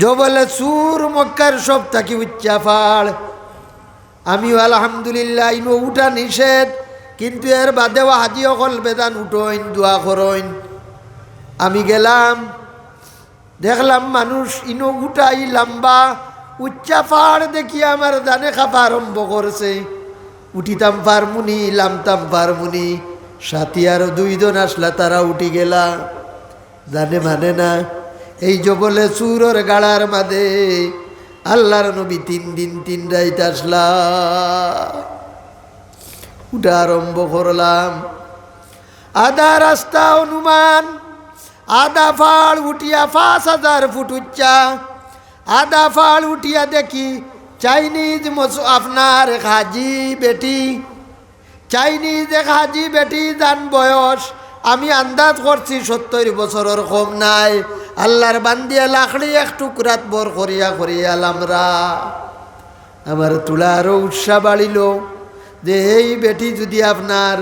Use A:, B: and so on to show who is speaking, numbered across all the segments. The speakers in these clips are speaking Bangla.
A: জবলে সুর মক্কার সব থাকি উচ্চা ফাড়। আমিও আলহামদুলিল্লাহ ইনো উঠা নিষেধ, কিন্তু এর বাদেও হাজি অকল বেদান উঠোইন দোয়া করইন। আমি গেলাম, দেখলাম মানুষ ইনো উঠাই লম্বা উচ্চা পাহাড় দেখি আমার দানে খাপা আরম্ভ করছে। উঠিতাম পারমুনি, লামতাম পারমুনি। সাথী আরো 2 জন আসলা, তারা উঠি গেলা, জানে মানে না। এই জবলে চুরর গাড়ার মাঝে আল্লাহর নবী 3 দিন 3 রাত আসলা। উঠা আরম্ভ করলাম। আধা রাস্তা অনুমান, আধা ফাড় উঠিয়া 5000 ফুট উচ্চা। আধা ফাড় উঠিয়া দেখি চাইনিজ আপনার এক হাজি বেটি, চাইনিজ এক হাজি বেটি যান বয়স আমি আন্দাজ করছি 70 বছরের কম নাই। আল্লাহর বান্দিয়া লাকড়ি এক টুকরাত বর করিয়া করিয়া লামরা। আমার তুলা আরো উৎসাহ বাড়িল যে এই বেটি যদি আপনার,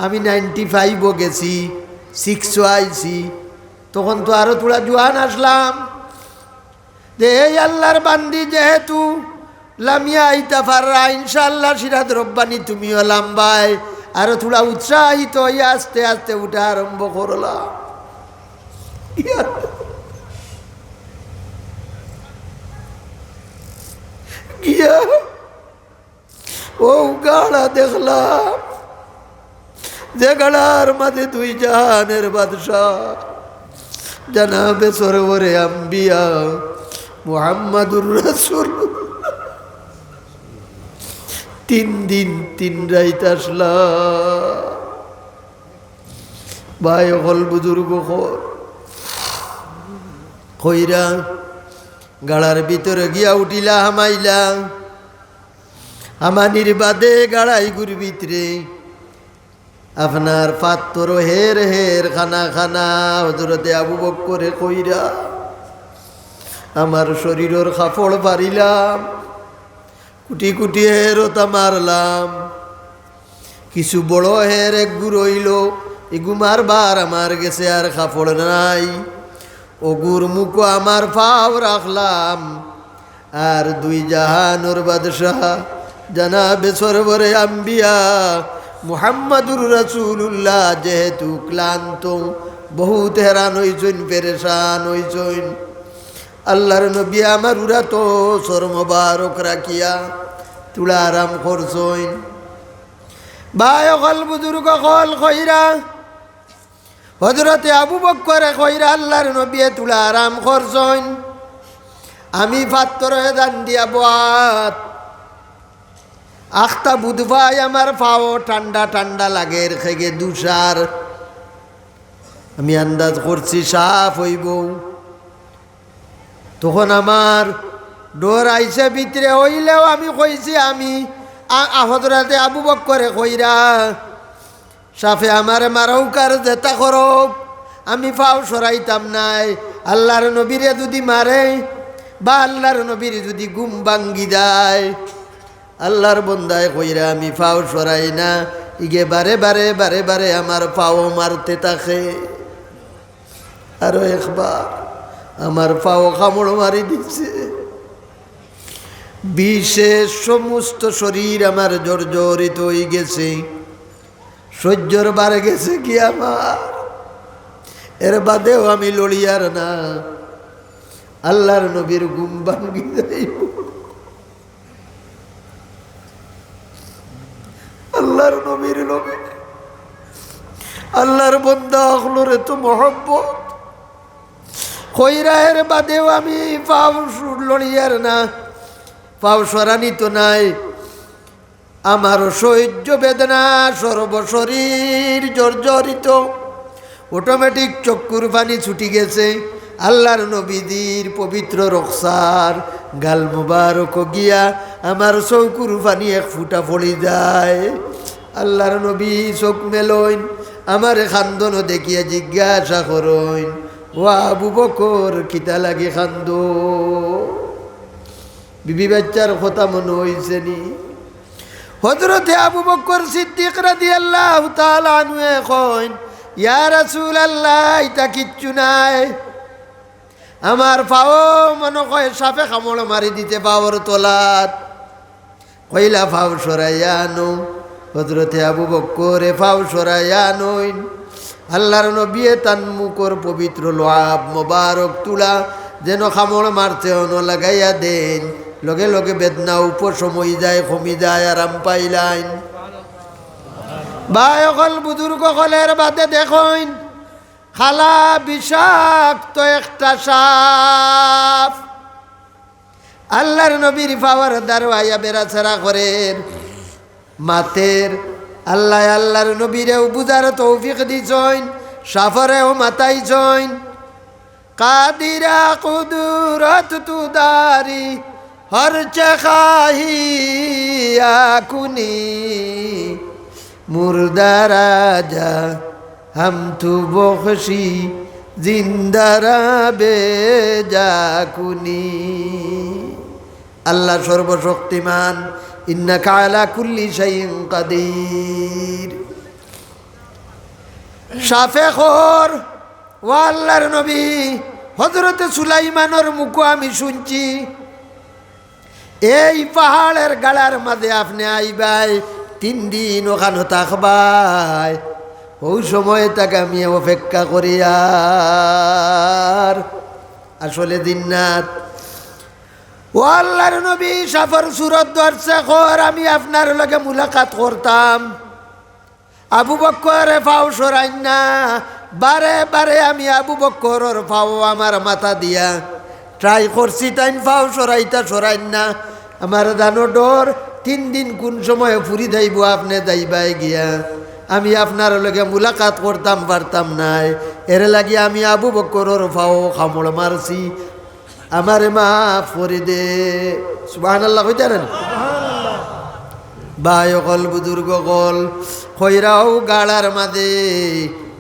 A: আমি 95ও গেছি, 6ও আইছি, তখন তো আরো তোলা জোয়ান আসলাম। যে এই আল্লাহর বান্দি যেহেতু লামিয়া আইতা পাররা, ইনশাআল্লাহ সিরাত রব্বানি তুমিও লাম্বাই। আরো তোলা উৎসাহিত হইয়া আস্তে আস্তে উঠা আরম্ভ করলাম। গিয়া ও গাড়া দেখলাম, যে গাড়ার মাঝে 2 জাহানের বাদশাহ জনাবে সরওয়ারে আম্বিয়া মুহাম্মাদুর রাসূলুল্লাহ 3 দিন 3 রাত আসলা। ভাই হল বুজুর্গ কইরা গাড়ার ভিতরে গিয়া উঠিলা, হামাইলা। আমানির বাদে গাড়াই গুর ভিতরে আপনার পাত্তর হের হের খানা খানা হযরতে আবু বকরে কইরা আমার শরীরের কাপড় পারিলাম, কুটি কুটি হেরতা মারলাম। কিছু বড় হের এক গুর হইল, এগুমার বার আমার গেছে আর কাপড় নাই। ওগুর মুখো আমার পাও রাখলাম। আর 2 জাহানোর বাদশাহ জনাবে সরওয়ারে আম্বিয়া মুহাম্মাদুর রাসূলুল্লাহ যেহেতু ক্লান্ত, বহুত হেরান হইছেন, পেরেশান হইছেন। আল্লাহর নবী আমার উরা তো সর মোবারক রাখিয়া তুলা আরাম করছেন। ভাই অকল বুজুর্গ কল কইরা হযরতে আবু বকরে কইরা আল্লাহর নবী তুলা আরাম করছেন। আমি পাত্তরে দান দিয়া বাত আখতা বুধবাই আমার পাও ঠান্ডা ঠান্ডা লাগে, খেগে দুসার। আমি আন্দাজ করছি সাফ হইব। তখন আমার ডোর আইসে ভিতরে হইলেও আমি কইছি, আমি হযরতে আবু বকরে কইরা সাফে আমার মারৌকার যেতা করব, আমি পাও সরাইতাম নাই। আল্লাহর নবীরে যদি মারে বা আল্লাহর নবীর যদি ঘুম ভাঙ্গি দেয়, আল্লাহর বন্দায় কইরা আমি পাও সরাই না। ইগে বারে বারে বারে বারে আমার পাও মারতে থাকে। আরো একবার আমার পাও কামড় মারি দিচ্ছে। বিশেষ সমস্ত শরীর আমার জর্জরিত হয়ে গেছে, সহ্যর বারে গেছে কি আমার। এর বাদেও আমি লড়িয়ার না। আল্লাহর নবীর ঘুম ভাঙ্গি যাইব। আল্লাহর নবীর নবী আল্লাহর বন্দা হলরে তো মহব্বত কইরা এর বাদেও আমি পাও লড়িয়ার না, পাও সরানি তো নাই। আমার সহ্য বেদনা, সর্বশরীর জর্জরিত, অটোমেটিক চক্ষুর পানি ছুটি গেছে। আল্লাহর নবীদের পবিত্র রক্সার গাল মুবারক গিয়া আমার চৌকুর পানি 1 ফুটা পড়ি যায়। আল্লাহর নবী চোখ মেলইন, আমার খান্দন দেখিয়া জিজ্ঞাসা করইন, ও আবু বকর কিতা লাগে খান্দ? বিবি বাচ্চার কথা মনে হইছে নি? হযরতে আবু বকর সিদ্দিক রাদিয়াল্লাহু তাআলা আনহু কইন, ইয়া রাসূলুল্লাহ, এটা কিচ্ছু নাই। আমার পাও মনে কয় সাপে কামড় মারি দিতে পাওয়ার তোলাত কইলা ফাও সরাইয়া আনো হজরতে আবু বক্করে ফাও সরাইয়া নইন আল্লাহর নবী তান মুখর পবিত্র লোহাব মোবারক তুলা যেন কামড় মারতে অন লাগাইয়া দেন লগে লগে বেদনা উপশম হয়ে যায় কমি যায় আরাম পাইলাইন ভাই অকল বুজুর্গ কলের বাদে দেখইন খালা বিষাক্ত একটা সাপ আল্লাহর নবীর পাওয়ার দারওয়াইয়া বেড়াছাড়া করেন মাতের আল্লাহ আল্লাহর নবীরেও বুঝার তৌফিক দিছইন সাফরেও মাতাইছইন কাদিরা কুদরত তুদারি হর চাহিয়া কুনি মুর্দারা যা हम तू बख्शी जिंदारा बेजाकुनी अल्लाह सर्वशक्तिमान इन्नका अला कुल्ली शैइन कदीर शाफेखोर ও আল্লাহর নবী হযরত সুলাইমানের মুখ আমি শুনছি এই পাহাড়ের গাড়ার মাঝে আপনি আইবাই 3 দিন ওখানে থাকবাই ওই সময় তাকে আমি অপেক্ষা করি আর আসলে জিন্নাত ও আল্লাহর নবী সফর সুরত ধরছে খর আমি আপনার লগে মুলাকাত করতাম আবু বক্করে ফাও সরাইন না বারে বারে আমি আবু বক্করের ফাও আমার মাথা দিয়া ট্রাই করছি তাইন ফাও সরাইন না আমার দানো ডর 3 দিন কোন সময় ফুরি যাইব আপনি যাইবাই গিয়া আমি আপনার লগে মুলাকাত করতাম পারতাম নাই এর লাগি আমি আবু বক্করের ফাও কামড় মারছি আমার মাফ করে দে সুবহানাল্লাহ কইতারেন ভাই অকল বুজুর্গ কল খৈরাও গাড়ার মাঝে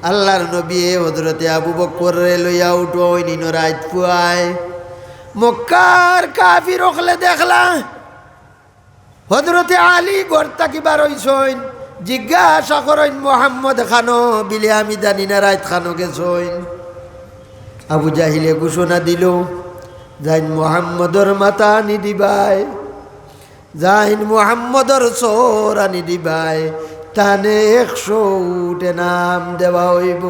A: আল্লাহর নবী হযরতে আবু বক্করে লইয়া উঠোই নিন রাত পুয়ায় মক্কার কাফির ওখলে দেখলা হযরতে আলী গর্তা কি বার হইছইন জিজ্ঞাসা করেন মোহাম্মদ খানো বিলে আমি জানি না রাত খানো গেছইন আবু জাহিলে ঘোষণা দিল যাইন মোহাম্মদর মাথা আনি দিবাই যাইন মোহাম্মদর চোর আনি দিবাই তানে 100 উঠে নাম দেওয়া হইব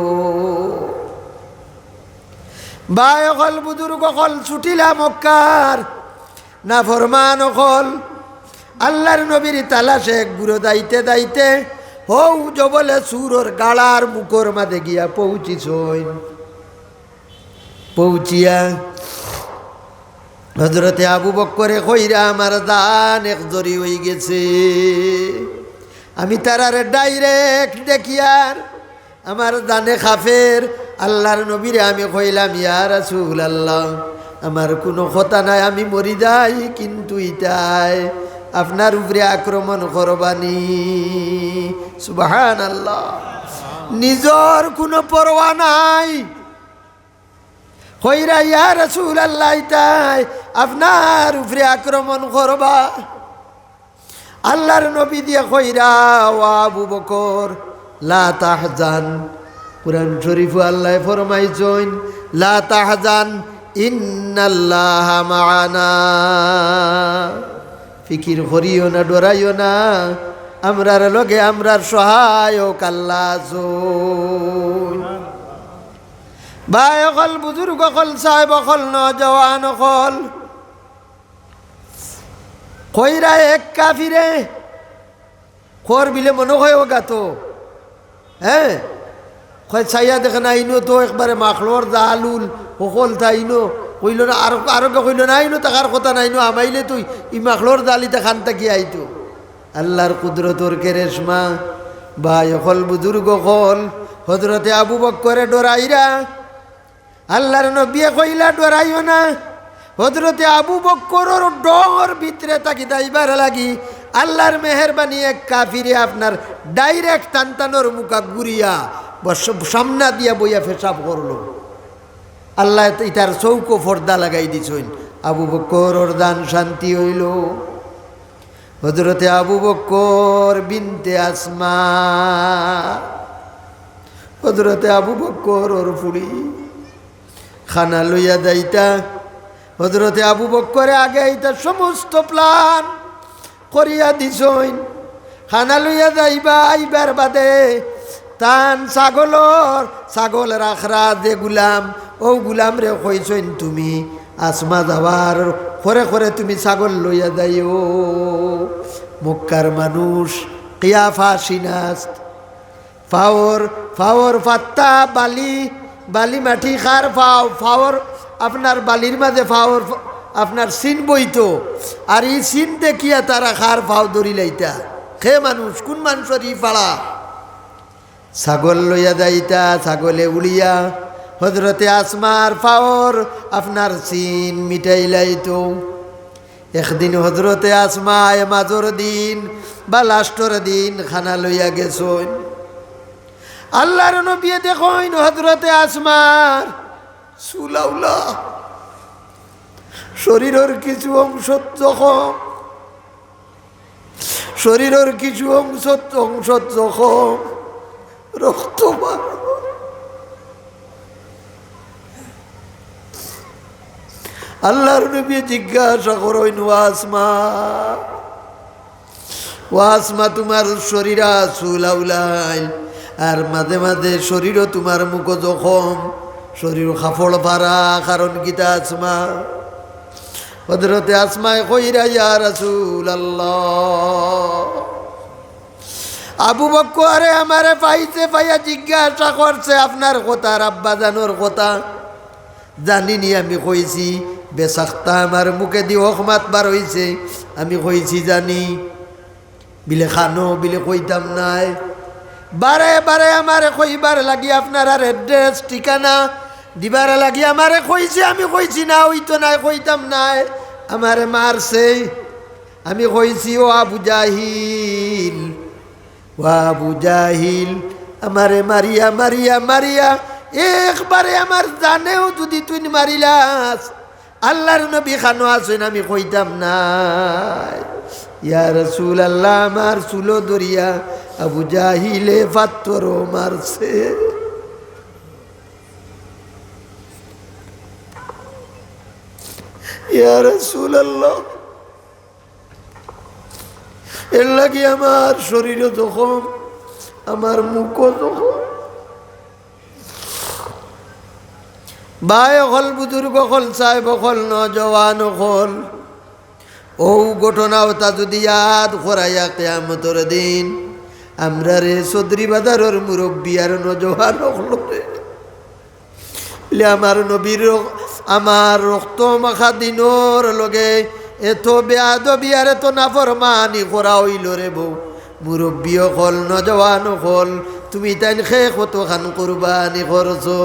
A: ভাই অকল বুজুর্গ অকল ছুটিলা মক্কার না ফরমান অকল আল্লাহর নবীর তালাশে গুরো দাইতে দাইতে হৌ জবলে সুরর গাড়ার মুখর মাঝে গিয়া পৌঁছিছইন পৌঁছিয়া হযরতে আবু বক্করে কইরা আমার দান এক জরি হয়ে গেছে আমি তারারে ডাইরেক্ট দেখিয়ার আমার দানে খাফের আল্লাহর নবীরে আমি কইলাম ইয়া রাসূলুল্লাহ আমার কোনো কথা নাই আমি মরি যাই কিন্তু ইতাই আপনার উপরে আক্রমণ করবানি সুবহানাল্লাহ নিজর কোনো পরোয়া নাই কইরা ইয়া রাসূলুল্লাহ ইতাই আপনার উপরে আক্রমণ করবা আল্লাহর নবী দিয়ে কইরা ও আবু বকর লা তাহজান কুরআন শরীফ আল্লাহ ফরমাইছেন লা তাহজান ইন্নাল্লাহা মাআনা ফিকির করিও না ডরাইও না আমরার লগে আমরার সহায়ক আল্লাহ আছেন ভাই অকল বুজুর্গ অকল সাহেব অকল নজওয়ান অকল কইরা এক কাফিরে খোর বিলে মনে হয় ও গাতো হ্যাঁ কয় চাইয়া দেখে না আইনো তো একবারে মাখলোর জালুল সকল তাইনো কইল না আরো কইল না আইনো তাকার কথা নাইনো আমাইলে তুই ই মাখলোর জালিতে খানটা কি আইতো আল্লাহর কুদরতর কেরেশমা ভাই অকল বুজুর্গ অকল হযরতে আবু বক্করে ডরাইরা আল্লাহর নবী কইলা ডরাইও না হযরতে আবু বক্করের ডর ভিতরে তাকি দাইবার লাগি আল্লাহর মেহেরবানি এক কাফিরে আপনার ডাইরেক্ট টানটানোর মুখা ঘুরিয়া সামনা দিয়া বইয়া পেশাব করলো আল্লাহ ইটার চৌকো পর্দা লাগাই দিছেন আবু বক্করের দান শান্তি হইল হযরতে আবু বক্কর বিনতে আসমা হযরতে আবু বক্করের ফুড়ি খানা লইয়া যাইতা হজরতে আবু বক্করে আগে এইটা সমস্ত প্ল্যান করিয়া দিছইন। খানা লইয়া যাইবা আইবার বাদে তান ছাগল রাখরা যে গুলাম ও গুলাম রে কইছইন তুমি আসমা যাওয়ার করে করে তুমি ছাগল লইয়া যাইও। মক্কার মানুষ কিয়াফা সিনাস্ত ফাওর ফাত্তা বালি মাটি খার ফাওর আপনার বালির মাঝে ফাওর আপনার সিন বইতো আর এই সিন দেখিয়া তারা খার ফাও ধরি লাইতা। খে মানুষ কোন মানুষের ই পাড়া ছাগল লইয়া যাইতা ছাগলে উড়িয়া হজরতে আসমার ফাওর আপনার সিন মিটাই লাইতো। একদিন হজরতে আসমায় মাজর দিন বা লাস্টর দিন খানা লইয়া গেছন। আল্লাহর নবী দেখুন হজরতে আসমার সুলাউলা শরীরের কিছু অংশ জখম, শরীরের কিছু অংশ জখম, রক্ত বার। আল্লাহর নবী জিজ্ঞাসা করেন ওয়াসমা তোমার শরীর সুলাউলাই আর মাঝে মাঝে শরীরও তোমার মুখ জখম, শরীর খাফড় ভাড়া কারণ গীতা আসমা। হযরতে আসমায় কইরা ইয়া রাসূলুল্লাহ। আবু বকর আমারে পাইয়া জিজ্ঞাসা করছে আপনার কথা আব্বা জানোর কথা জানিনি। আমি কইছি বেসাখতা আমার মুখে দিয়ে হকমাত বার হইছে, আমি কইছি জানি বিলে খানো বিলে কইতাম নাই। বারে বারে আমারে কইবার লাগি আপনার আর এড্রেস ঠিকানা দিবার লাগি আমারে কইছে, আমি কইছি না হইতো নাই কইতাম নাই। আমারে মারছে, আমি কইছি ও আবু জাহিল আমারে মারিয়া মারিয়া মারিয়া একবারে আমার জানেও যদি তুই মারিলাস আল্লাহর নবী খানো আছেন আমি কইতাম নাই। ইয়া রাসূলুল্লাহ আমার চুলো দরিয়া আবু জাহিলে পাথরও মারছে। ইয়া রাসূলুল্লাহ এর লাগি আমার শরীরও জখম, আমার মুখও জখম। ভাই হল বুজুর্গ হল সাহেব হল নজওয়ান হল ও ঘটনাও তা যদি ইয়াদ করাইয়া কিয়ামতের দিন আমরা রে চৌধুরী বাজারের মুরব্বী আর নজওয়ান হল রে আমার নবীর আমার রক্ত মাখা দিনর লগে এত বেয়াদবি আর এত নাফরমানি করা হইল রে বউ। মুরব্বী হল নজওয়ান হল তুমি তাই খে কত খান কুরবানি করছো।